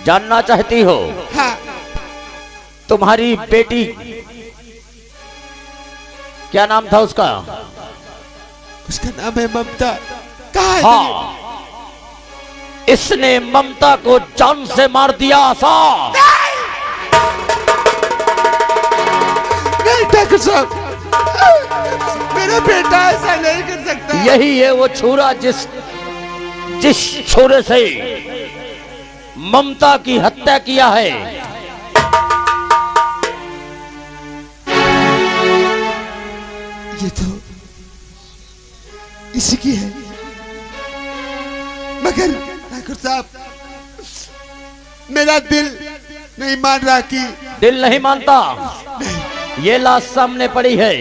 जानना चाहती हो? हाँ। तुम्हारी बेटी क्या नाम था उसका? उसका नाम है ममता। कहाँ है? हाँ, इसने ममता को जान से मार दिया। आशा नहीं ठाकुर साहब, मेरा बेटा ऐसा नहीं कर सकता। यही है वो छुरा जिस छुरे से ममता की हत्या किया है। ये तो इसी की है, मगर ठाकुर साहब मेरा दिल नहीं मान रहा कि दिल नहीं मानता। ये लाश सामने पड़ी है,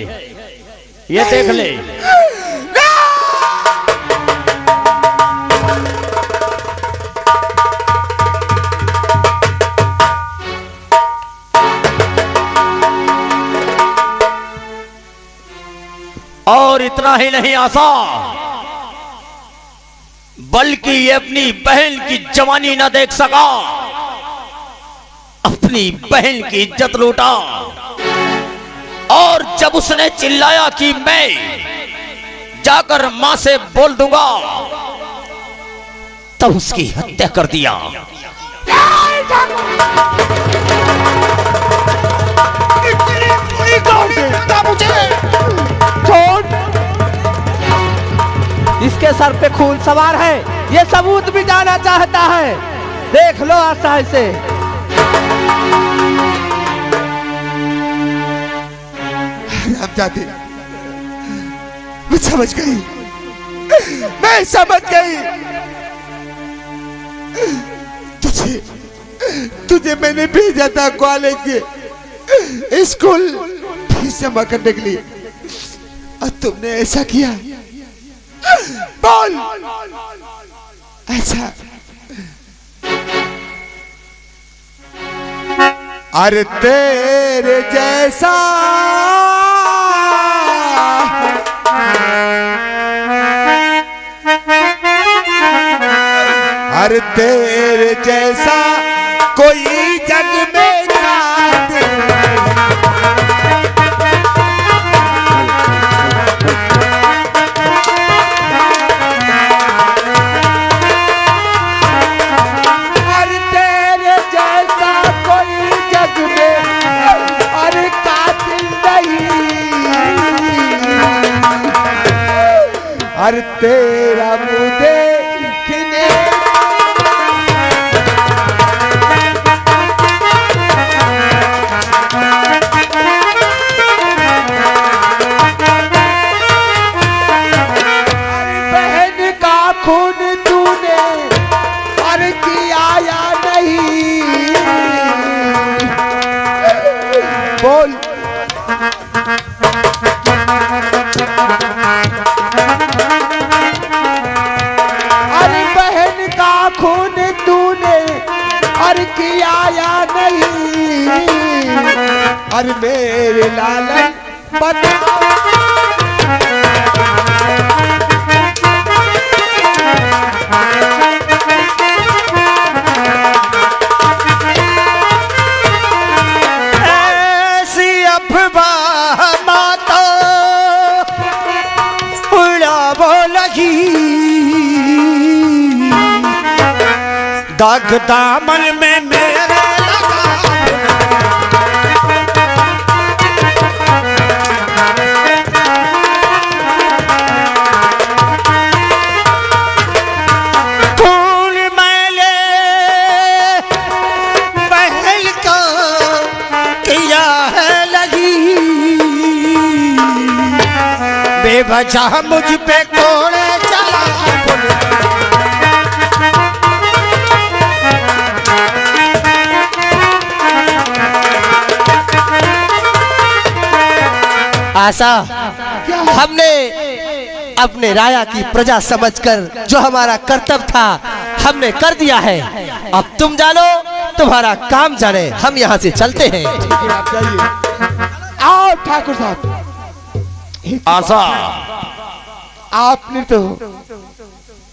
ये देख ले। और इतना ही नहीं आशा, बल्कि ये अपनी बहन की जवानी न देख सका, अपनी बहन की इज्जत लूटा। और जब उसने चिल्लाया कि मैं जाकर मां से बोल दूंगा, तब उसकी हत्या कर दिया। इसके सर पे खून सवार है, ये सबूत भी जाना चाहता है। देख लो आशा से। जाते मैं समझ गई, मैं समझ गई। तुझे मैंने भेजा था कॉलेज के स्कूल फीस जमा करने के लिए, और तुमने ऐसा किया। बोल ऐसा। अरे तेरे जैसा अरे तेरे जैसा कोई जग में कातिल अरे तेरे जैसा कोई जग में अरे कातिल नहीं। अरे तेरा मुँह देखने खून तूने और किया या नहीं, बोल। अरे बहन का खून तूने और किया या नहीं, अरे मेरे लालन बता। दाग दामन में मेरे लगा, खून मैले बहन को किया है लगी, बेवजह मुझ पे कोड़े चला। आशा, हमने अपने राया की प्रजा समझकर जो हमारा कर्तव्य था हमने कर दिया है। अब तुम जानो, तुम्हारा काम जाने। हम यहाँ से चलते हैं। आप जाइए। आओ ठाकुर साहब। आशा, आपने तो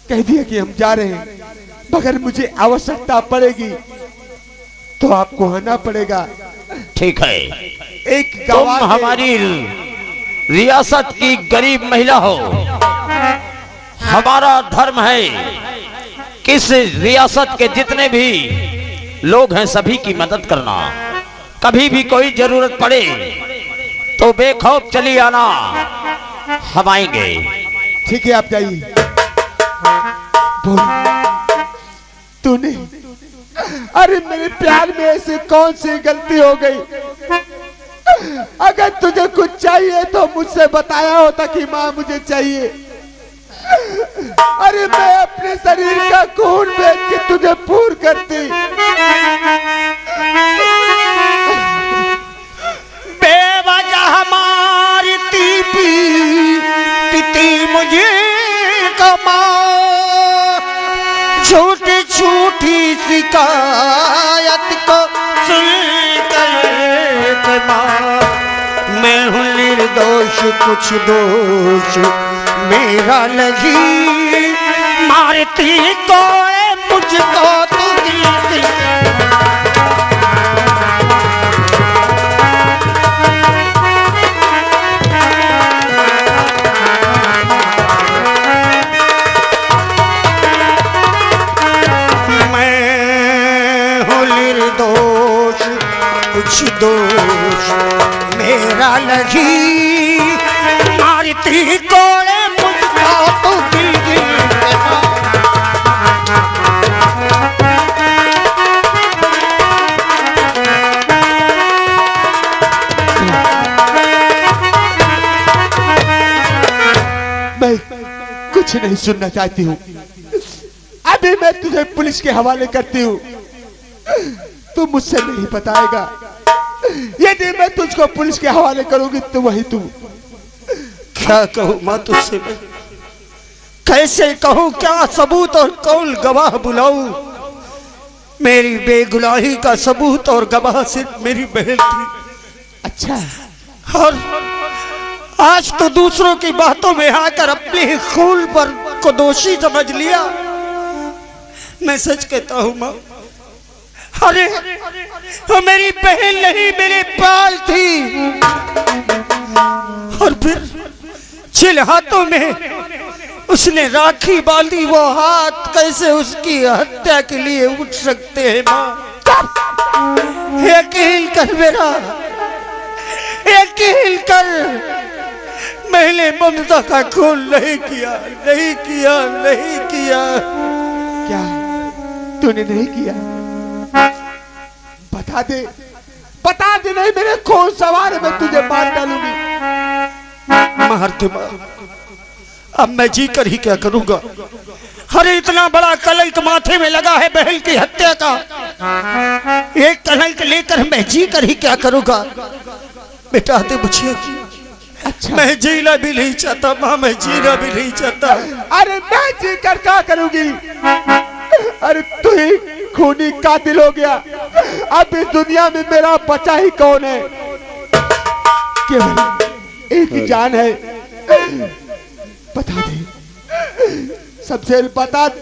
कह दिया कि हम जा रहे हैं, मगर मुझे आवश्यकता पड़ेगी तो आपको आना पड़ेगा। ठीक है, एक तुम गवाह के- हमारी रियासत की गरीब महिला हो। हमारा धर्म है कि इस रियासत के जितने भी लोग हैं सभी की मदद करना। कभी भी कोई जरूरत पड़े तो बेखौफ चली आना, हम आएंगे। ठीक है, आप जाइए। बोल, तूने, अरे मेरे प्यार में ऐसी कौन सी गलती हो गई? अगर तुझे कुछ चाहिए तो मुझसे बताया होता कि माँ मुझे चाहिए। अरे मैं अपने शरीर का खून बेच के तुझे पूर्ण करती। बेवजह मारती पीती मुझे कमा, छोटी छोटी शिकायत को सुनकर माँ, मैं हूँ निर्दोष कुछ दोष मेरा लगी, मारती को मुझको तू दिल कुछ दोष मेरा लगी, मारती कोड़े मुझको तो दिल मैं कुछ नहीं सुनना चाहती हूँ। अभी मैं तुझे पुलिस के हवाले करती हूँ। तू मुझसे नहीं बताएगा। यदि मैं तुझको पुलिस के हवाले करूंगी तो वही तू। क्या कहूँ माँ तुझसे, मैं कैसे कहूँ, क्या सबूत और कौन गवाह बुलाऊं? मेरी बेगुनाही का सबूत और गवाह सिर्फ मेरी बहन थी। अच्छा, और आज तो दूसरों की बातों में आकर अपने खून पर को दोषी समझ लिया। मैं सच कहता हूँ माँ, अरे वो मेरी बहन नहीं, मेरे पाल थी। और फिर जिन हाथों में उसने राखी बांधी, वो हाथ कैसे उसकी हत्या के लिए उठ सकते हैं माँ? यकीन कर मेरा, यकीन कर, मैंने ममता का खून नहीं किया, नहीं किया, नहीं किया। क्या तूने नहीं किया? बता दे, बता दे, नहीं मेरे खून सवार मैं तुझे मार डालूंगी। मार दे मार, अब मैं जी कर ही क्या करूंगा? अरे इतना बड़ा कलंक माथे में लगा है बहन की हत्या का, एक कलंक लेकर मैं जी कर ही क्या करूंगा? बेटा दे मुझे। अच्छा, मैं जीना भी नहीं चाहता माँ, मैं जीना भी नहीं चाहता। अरे मैं जी कर क्या करूंगी? अरे तू ही खूनी कातिल हो गया। अब इस दुनिया में मेरा बचा ही कौन है? केवल एक ही जान है। बता दे, सबसे बता दे,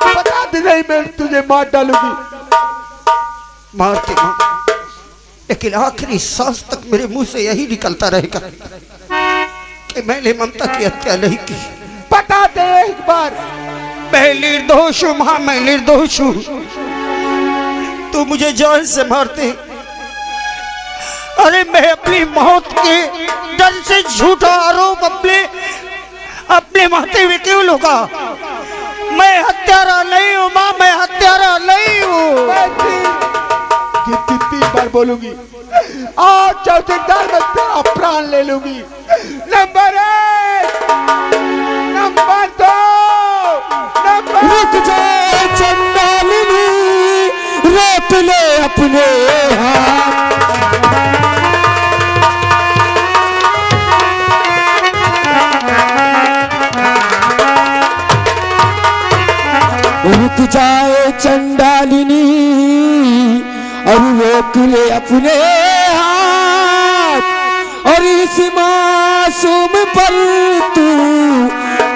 बता दे, नहीं मैं तुझे मार डालूंगी। मारते माँ, लेकिन आखिरी सांस तक मेरे मुंह से यही निकलता रहेगा कि मैंने ममता की हत्या नहीं की। बता दे एक बार। मैं निर्दोष हूँ माँ, मैं निर्दोष हूँ। तू मुझे जान से मारते, अरे मैं अपनी मौत के डर से झूठा आरोप अपने माथे में क्यों लूंगा? मैं हत्यारा नहीं हूँ माँ, मैं हत्यारा नहीं हूँ। कितनी बार बोलूंगी, और चौकीदार मैं तेरा प्राण ले लूंगी। Number 1, number 2, number. रुक जाए चंडालिनी, रोक ले अपने हाथ। रुक जाए चंडालिनी और रोक ले अपने हाथ, और इस मासूम पर तू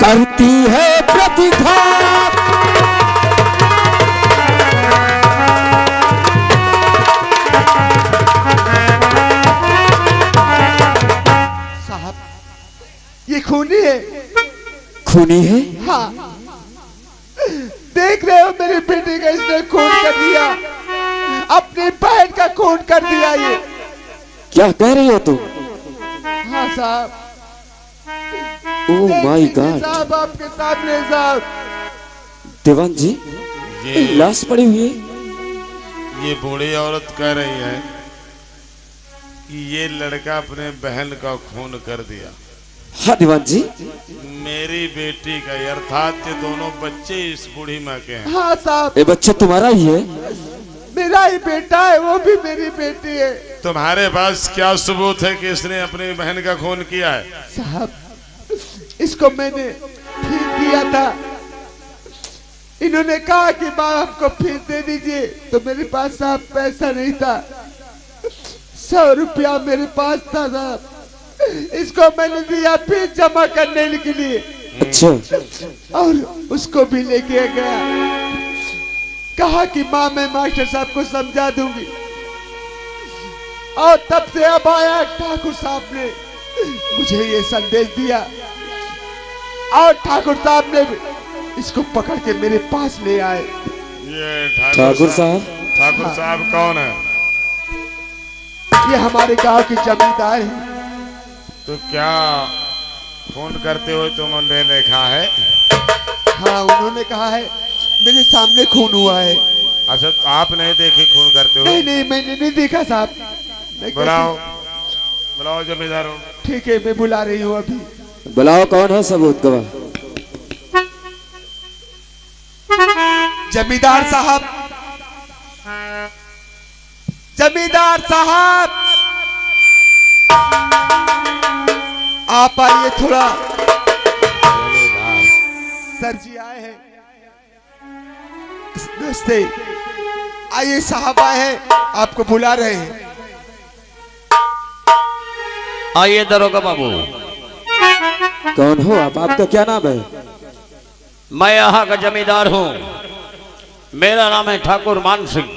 करती है प्रतिघात। खूनी है? हाँ, देख रहे हो मेरी बेटी का इसने खून कर दिया, अपनी बहन का खून कर दिया ये। क्या कह रही हो तुम? हाँ साहब। ओह माय गॉड साहब, आपके सामने साहब। देवान जी, ये लाश पड़ी हुई है। ये बूढ़ी औरत कह रही है कि ये लड़का अपने बहन का खून कर दिया। हाँ देवान जी, मेरी बेटी का, अर्थात ये दोनों बच्चे इस बूढ़ी माँ के हैं। हाँ साहब, ये बच्चा तुम्हारा ही है? मेरा ही बेटा है, वो भी मेरी बेटी है। तुम्हारे पास क्या सबूत है कि इसने अपनी बहन का खून किया है? साहब, इसको मैंने फीस दिया था, इन्होंने कहा कि माँ हमको फीस दे दीजिए, तो मेरे पास साहब पैसा नहीं था, 100 रुपया मेरे पास था साहब, इसको मैंने दिया फीस जमा करने के लिए। अच्छा, और उसको भी लेके गया, कहा कि माँ मैं मास्टर साहब को समझा दूंगी। और तब से अब आया ठाकुर साहब ने मुझे ये संदेश दिया, और ठाकुर साहब ने इसको पकड़ के मेरे पास ले आए। ये ठाकुर साहब? ठाकुर साहब कौन है? ये हमारे गांव के जमींदार हैं। तो क्या खून करते हुए तुमने देखा है? हाँ, उन्होंने कहा है, मेरे सामने खून हुआ है। अच्छा, तो आप नहीं देखे खून करते हुए? नहीं नहीं, मैंने नहीं देखा साहब। बुलाओ, बुलाओ जमींदार। ठीक है, मैं बुला रही हूँ अभी। बुलाओ, कौन है सबूत गवाह? जमींदार साहब, जमींदार साहब, आप आइए थोड़ा। सर जी आए हैं, नमस्ते। आइए, साहब आए हैं, आपको बुला रहे हैं। आइए दरोगा बाबू। कौन हो आप? आपका क्या नाम है? मैं यहाँ का जमींदार हूँ, मेरा नाम है ठाकुर मान सिंह।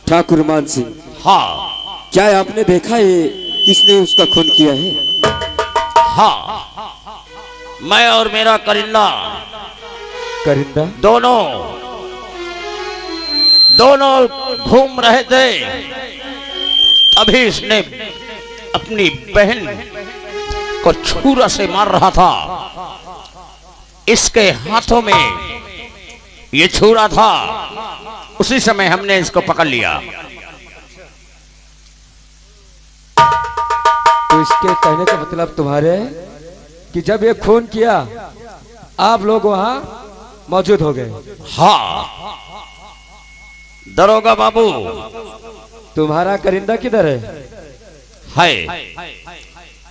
ठाकुर मान सिंह? हाँ। क्या आपने देखा ये किसने उसका खून किया है? हाँ, मैं और मेरा करिंदा करिंदा? दोनों घूम रहे थे, अभी इसने अपनी बहन को छुरा से मार रहा था, इसके हाथों में ये छुरा था, उसी समय हमने इसको पकड़ लिया। तो इसके कहने का मतलब तुम्हारे कि जब ये खून किया आप लोग वहां मौजूद हो गए? हाँ दरोगा बाबू। तुम्हारा करिंदा किधर है?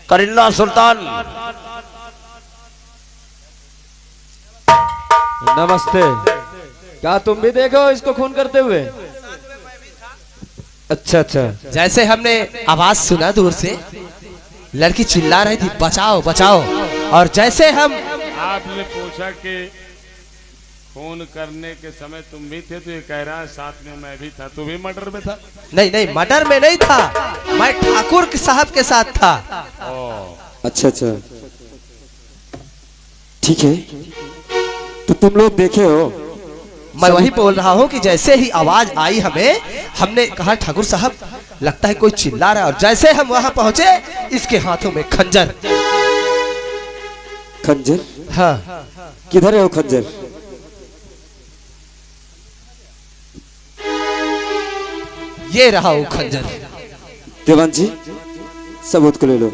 करिंदा सुल्तान। नमस्ते। क्या तुम भी देखो इसको खून करते हुए? अच्छा अच्छा। जैसे हमने आवाज सुना दूर से, लड़की चिल्ला रही थी बचाओ बचाओ, और जैसे हम आपने पूछा कि खून करने के समय तुम भी थे, तो ये कह रहा है साथ में मैं भी था। तू भी मर्डर में था? नहीं नहीं, मर्डर में नहीं था, मैं ठाकुर साहब के साथ था। अच्छा अच्छा, ठीक है। तो तुम लोग देखे हो? मैं वही बोल रहा हूँ कि जैसे ही आवाज आई हमें, हमने कहा ठाकुर साहब लगता है कोई चिल्ला रहा है, और जैसे हम वहां पहुंचे इसके हाथों में खंजर। खंजर? हाँ। किधर है वो खंजर? ये रहा वो खंजर। देवान जी, सबूत को ले लो।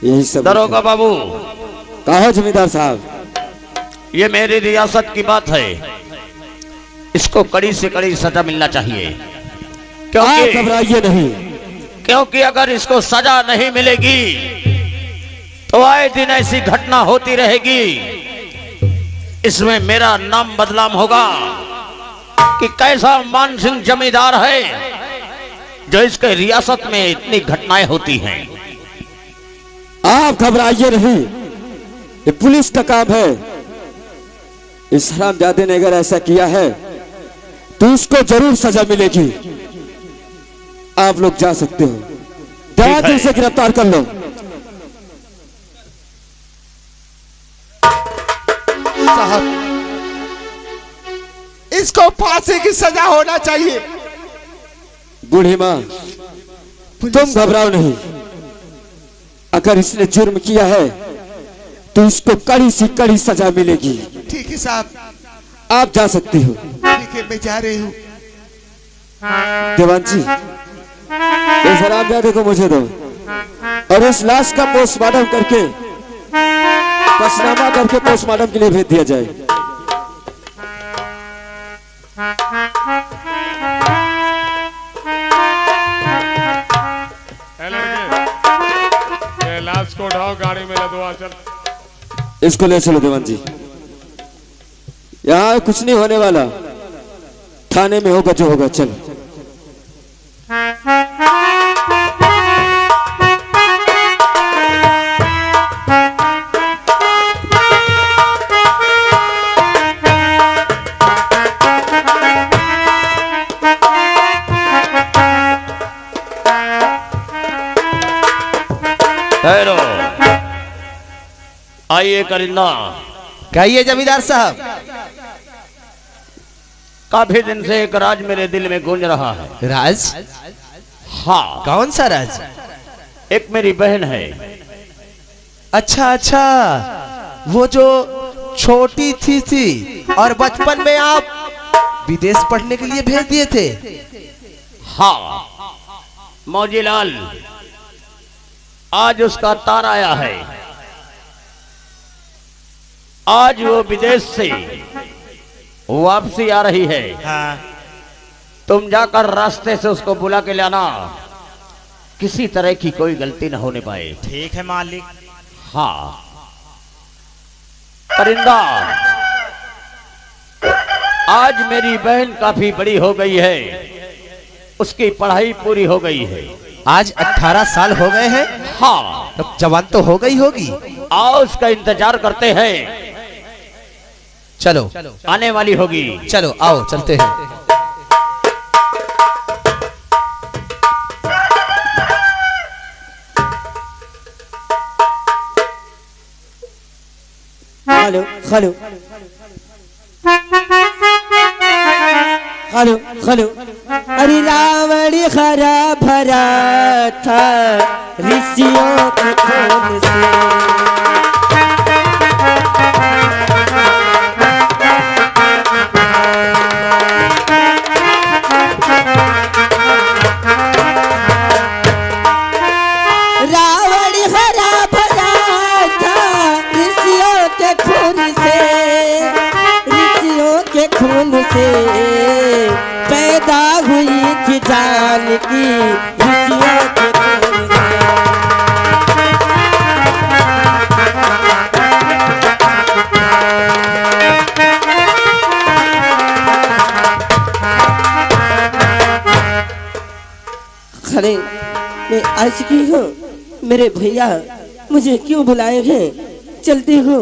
यही सब दरोगा बाबू, कहा जमींदार साहब? ये मेरी रियासत की बात है, इसको कड़ी से कड़ी सजा मिलना चाहिए। घबराइए नहीं, क्योंकि अगर इसको सजा नहीं मिलेगी तो आए दिन ऐसी घटना होती रहेगी, इसमें मेरा नाम बदनाम होगा कि कैसा मान सिंह जमींदार है जो इसके रियासत में इतनी घटनाएं होती हैं। आप घबराइए नहीं, ये पुलिस का काम है। इस हरामजादे ने अगर ऐसा किया है तो उसको जरूर सजा मिलेगी। आप लोग जा सकते हो, जवान से गिरफ्तार कर लो। साहब, इसको फांसी की सजा होना चाहिए। बूढ़ी माँ, तुम घबराओ नहीं। अगर इसने जुर्म किया है तो इसको कड़ी से कड़ी सजा मिलेगी। ठीक है साहब, आप जा सकती हो। ठीक है, मैं जा रही हूँ। देवान जी, इस हरामजादे को मुझे दो और इस लाश का पोस्टमार्टम करके, पंचनामा करके पोस्टमार्टम के लिए भेज दिया जाए। ये लाश को उठाओ, गाड़ी में लदवा, चल। इसको ले चलो देवान जी। यहाँ कुछ नहीं होने वाला, थाने में होगा जो होगा। चल। ठहरो, आइए करिंदा। कहिए जमींदार साहब। काफी दिन से एक राज मेरे दिल में गूंज रहा है। राज? हाँ। कौन सा राज? एक मेरी बहन है। अच्छा अच्छा, वो जो छोटी थी और बचपन में आप विदेश पढ़ने के लिए भेज दिए थे। हाँ मौजीलाल, आज उसका तारा आया है। आज वो विदेश से वापसी आ रही है। हाँ। तुम जाकर रास्ते से उसको बुला के लाना, किसी तरह की कोई गलती न होने पाए। ठीक है मालिक। हाँ परिंदा, आज मेरी बहन काफी बड़ी हो गई है, उसकी पढ़ाई पूरी हो गई है। आज 18 साल हो गए हैं। हाँ, तब जवान तो हो गई होगी। आओ उसका इंतजार करते हैं, चलो आने वाली होगी। चलो आओ चलते हैं। Hello hello hello hello. अरे रावण हरा भरा था ऋषियों के खून से। रावण हरा भरा था ऋषियों के खून से, ऋषियों के खून से पैदा हुई थी जानकी, ऋषियों के खून से। अरे मैं आज की हूँ, मेरे भैया मुझे क्यों बुलाए हैं? चलती हूँ,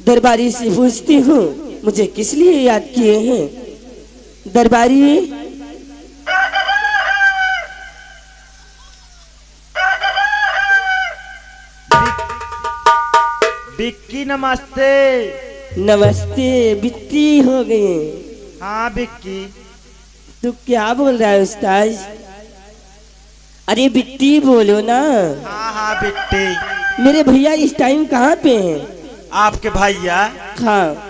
दरबारी से पूछती हूँ मुझे किस लिए याद किए हैं। दरबारी, बिक्की नमस्ते। नमस्ते। बिट्टी हो गई। हाँ बिक्की। तू क्या बोल रहा है उस्ताद? अरे बिट्टी बोलो ना। हाँ हाँ बिट्टी। मेरे भैया इस टाइम कहाँ पे हैं? आपके भैया? हाँ।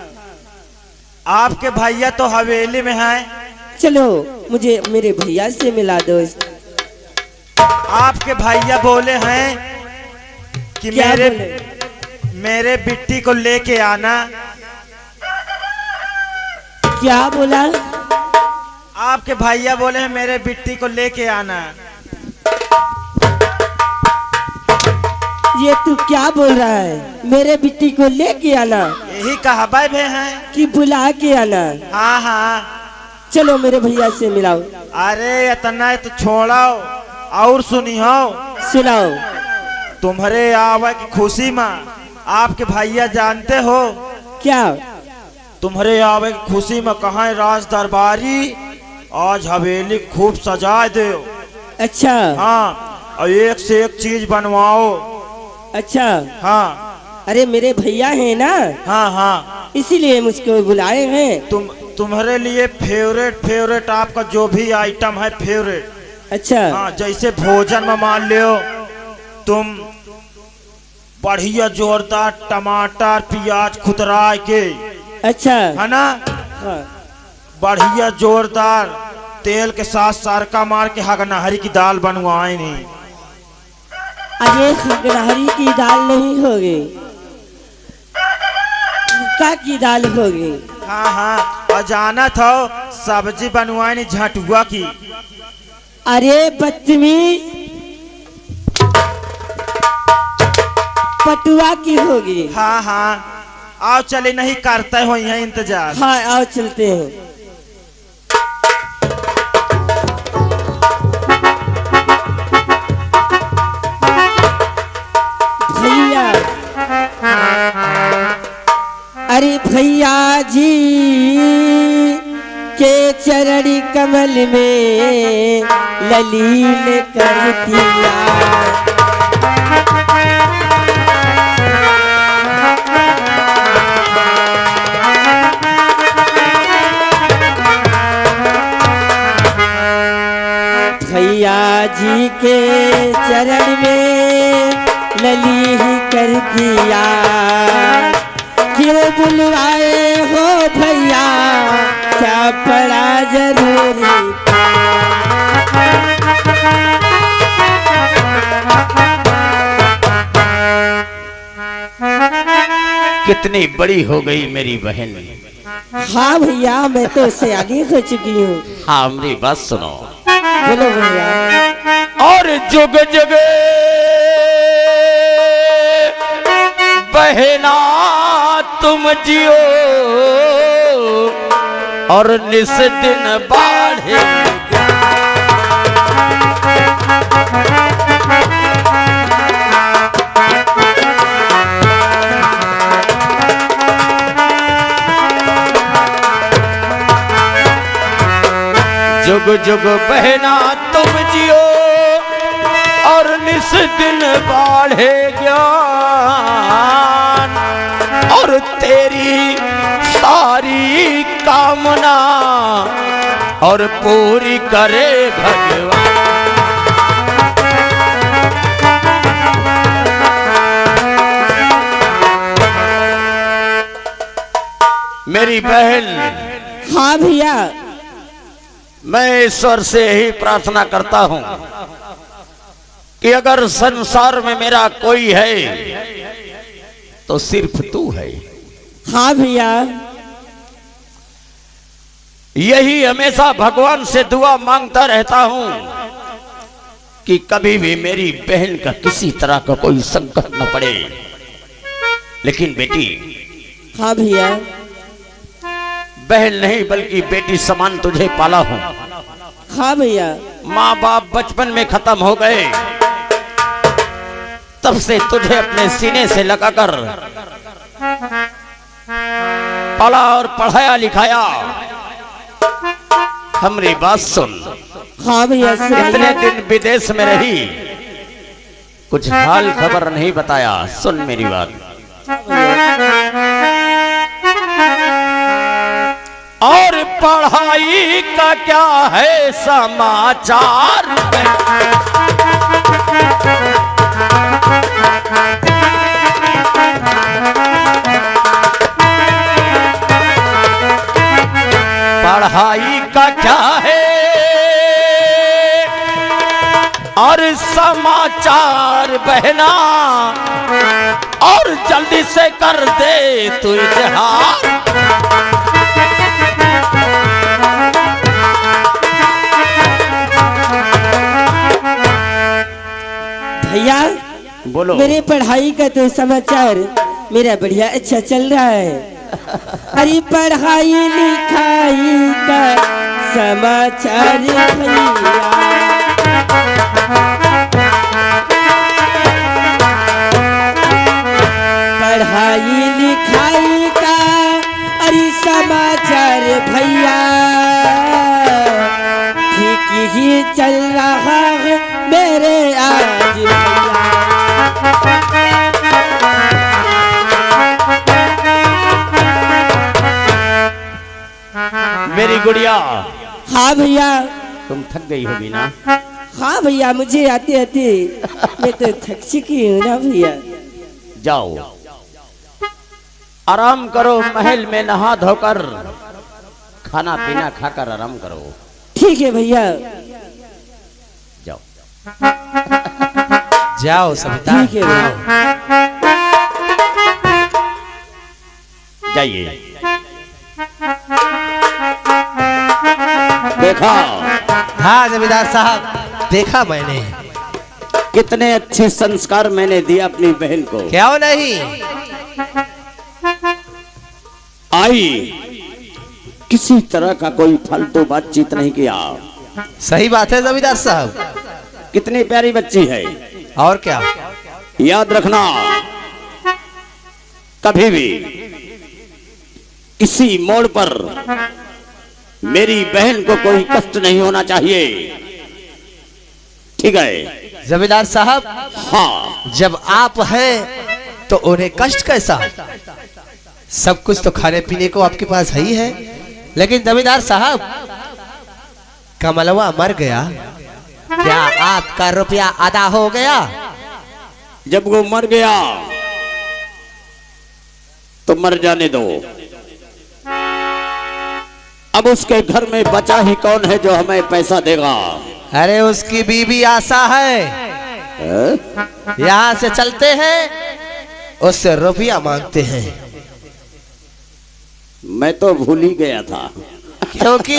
आपके भैया तो हवेली में हैं। चलो मुझे मेरे भैया से मिला दो। आपके भैया बोले हैं कि क्या मेरे बिट्टी को लेके आना। क्या बोला? आपके भैया बोले हैं मेरे बिट्टी को लेके आना। ये तू क्या बोल रहा है? मेरे बिट्टी को लेके आना? यही कहा भाई हैं कि बुला के आना? हाँ हाँ। चलो मेरे भैया से मिलाओ। अरे इतना तो छोड़ो और सुनी हो। सुनाओ। तुम्हारे आवे की खुशी में आपके भैया जानते हो क्या? तुम्हारे आवे की खुशी में कहा राज दरबारी आज हवेली खूब सजा दो। अच्छा। हाँ, और एक से एक चीज बनवाओ। अच्छा। हाँ, अरे मेरे भैया हैं ना, हाँ हाँ, इसीलिए मुझको बुलाए हैं। तुम्हारे लिए फेवरेट आपका जो भी आइटम है फेवरेट। अच्छा। हाँ, जैसे भोजन में मान लियो तुम बढ़िया जोरदार टमाटर प्याज खुदरा के, अच्छा है ना, हाँ। बढ़िया जोरदार तेल के साथ सारका मार के हगनहरी की दाल बनवाए नहीं। अरे हगनहरी की दाल नहीं होगी, का की दाल होगी। हाँ हाँ, और जाना था सब्जी बनवाए नहीं झटुआ की। अरे बदतमीज, पटुआ की होगी। हाँ हाँ, आओ चले, नहीं करते हो यहाँ इंतजार। हाँ आओ चलते हैं। भैया, अरे भैया जी के चरण कमल में ललीन कर दिया। भैया जी के चरण में ललीन कर दिया। क्यों बुलवाए हो भैया, क्या पड़ा जरूरी। कितनी बड़ी हो गई मेरी बहन। हाँ भैया, मैं तो सयानी हो चुकी हूँ। हाँ, मेरी बात सुनो। बोलो भैया। और जुग जुग बहना तुम जियो, और निस दिन बाढ़े। जुग जुग बहना तुम जियो, और निस दिन बाढ़े ज्ञान, और तेरी सारी कामना और पूरी करे भगवान। मेरी बहन। हाँ भैया। मैं ईश्वर से यही प्रार्थना करता हूं कि अगर संसार में मेरा कोई है तो सिर्फ तू है। हाँ भैया। यही हमेशा भगवान से दुआ मांगता रहता हूं कि कभी भी मेरी बहन का किसी तरह का कोई संकट न पड़े। लेकिन बेटी। हाँ भैया। बहन नहीं बल्कि बेटी समान तुझे पाला हूं। हाँ भैया। माँ बाप बचपन में खत्म हो गए, तब से तुझे अपने सीने से लगाकर पाला और पढ़ाया लिखाया। हमारी बात सुन। हाँ भैया। इतने दिन विदेश में रही, कुछ हाल खबर नहीं बताया। सुन मेरी बात। और पढ़ाई का क्या है समाचार। पढ़ाई का क्या है और समाचार बहना, और जल्दी से कर दे तू इजहार। भैया बोलो। मेरे पढ़ाई का तो समाचार मेरा बढ़िया अच्छा चल रहा है। अरे पढ़ाई लिखाई का समाचार भैया, पढ़ाई लिखाई का अरे समाचार भैया, ठीक ही चल रहा है मेरे आज भैया। मेरी गुड़िया। हाँ भैया। तुम थक गई होगी ना? हाँ भैया, मुझे आते आते मैं तो थक चुकी हूँ ना भैया। जाओ आराम करो, महल में नहा धोकर खाना पीना खाकर आराम करो। ठीक है भैया। जाओ जाओ सविता। ठीक है भैया। जाइए। देखा? हाँ जमींदार साहब, देखा मैंने। कितने अच्छे संस्कार मैंने दिए अपनी बहन को। क्यों नहीं? आई किसी तरह का कोई फालतू बातचीत नहीं किया। सही बात है जमींदार साहब। कितनी प्यारी बच्ची है। और क्या? याद रखना, कभी भी किसी मोड़ पर मेरी बहन को कोई कष्ट नहीं होना चाहिए। ठीक है जमींदार साहब? हाँ। जब आप हैं तो उन्हें कष्ट कैसा? सब कुछ तो खाने पीने को आपके पास है ही है। लेकिन जमींदार साहब, कमलवा मर गया, क्या आपका रुपया अदा हो गया? जब वो मर गया तो मर जाने दो। अब उसके घर में बचा ही कौन है जो हमें पैसा देगा? अरे उसकी बीबी आशा है। यहाँ से चलते हैं, उससे रुपया मांगते हैं। मैं तो भूल ही गया था। क्योंकि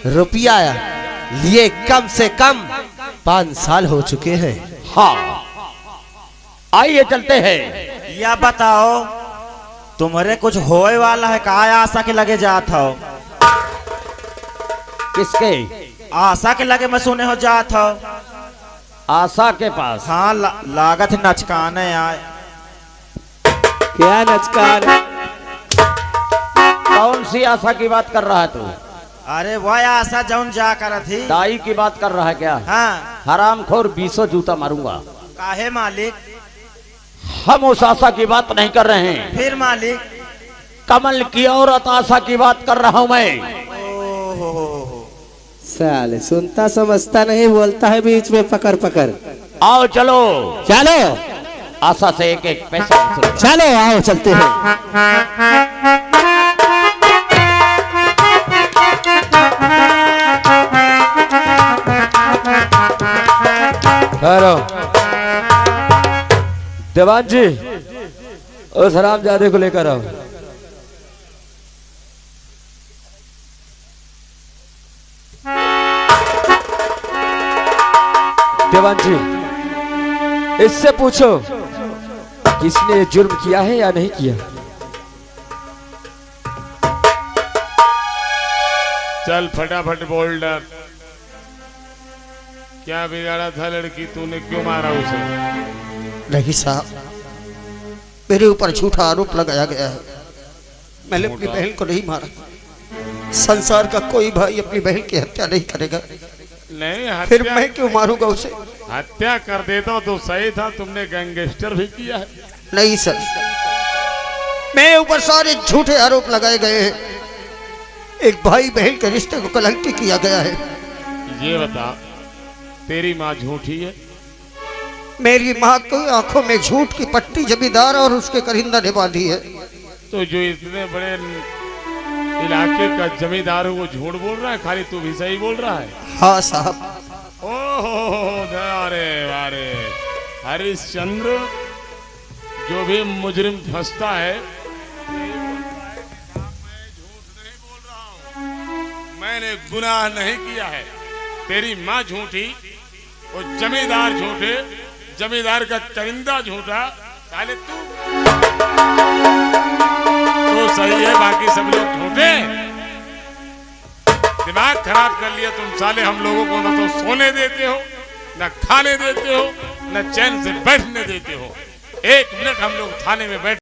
रुपया लिए कम से कम 5 साल हो चुके हैं। हाँ, आइए चलते हैं। या बताओ, तुम्हारे कुछ होए वाला है? कहा आशा के लगे जात हो? किसके? आशा के लगे मैं सुने हो जात हो। आशा के पास? हाँ, लागत नचकाने आए। क्या नचकार? कौन सी आशा की बात कर रहा है तू? अरे वह आशा जौन जा कर थी। दाई की बात कर रहा है क्या? हाँ। हरामखोर, 20 जूता मारूंगा। काहे मालिक? हम उस आशा की बात नहीं कर रहे हैं। फिर मालिक? कमल की औरत आशा की बात कर रहा हूं मैं। साले सुनता समझता नहीं, बोलता है बीच में पकड़ पकड़। आओ चलो। चलो आशा से एक एक पैसा वसूल। चलो आओ चलते हैं। हेलो देवान जी, उस हरामजादे को लेकर आओ। देवान जी, इससे पूछो कि इसने जुर्म किया है या नहीं किया। चल फटाफट बोल डाल। क्या बिगाड़ा था लड़की? तूने क्यों मारा उसे? नहीं साहब, मेरे ऊपर झूठा आरोप लगाया गया है। मैंने अपनी बहन को नहीं मारा। संसार का कोई भाई अपनी बहन की हत्या नहीं करेगा। नहीं, फिर मैं क्यों मारूंगा उसे? हत्या कर देता तो सही था। तुमने गैंगस्टर भी किया है। नहीं सर, मेरे ऊपर सारे झूठे आरोप लगाए गए हैं। एक भाई बहन के रिश्ते को कलंकित किया गया है। ये बता, तेरी माँ झूठी है? मेरी माँ को आंखों में झूठ की पट्टी जमींदार और उसके करिंदा ने बांधी है। तो जो इतने बड़े इलाके का जमींदार है वो झूठ बोल रहा है? खाली तू भी सही बोल रहा है? हाँ साहब। ओहो, अरे अरे हरिश्चंद्र, जो भी मुजरिम फंसता है, मैंने गुनाह नहीं किया है। तेरी माँ झूठी, वो जमींदार झूठे, जमींदार का चरिंदा झूठा, साले तू तो सही है, बाकी सब लोग झूठे। दिमाग खराब कर लिया तुम साले। हम लोगों को न तो सोने देते हो, न खाने देते हो, न चैन से बैठने देते हो। 1 मिनट हम लोग थाने में बैठ